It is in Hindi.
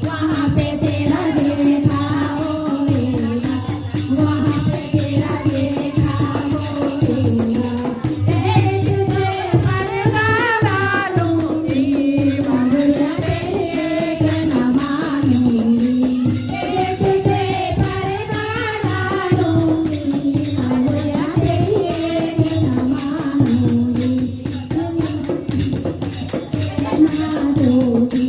वहाँ पे तेरा देखा होएगा, वहाँ पे तेरा देखा होएगा। एक तुझे परवाना लूंगी, मगर एक न मानूंगी। एक तुझे परवाना लूंगी, मगर एक न मानूंगी। ना दोगी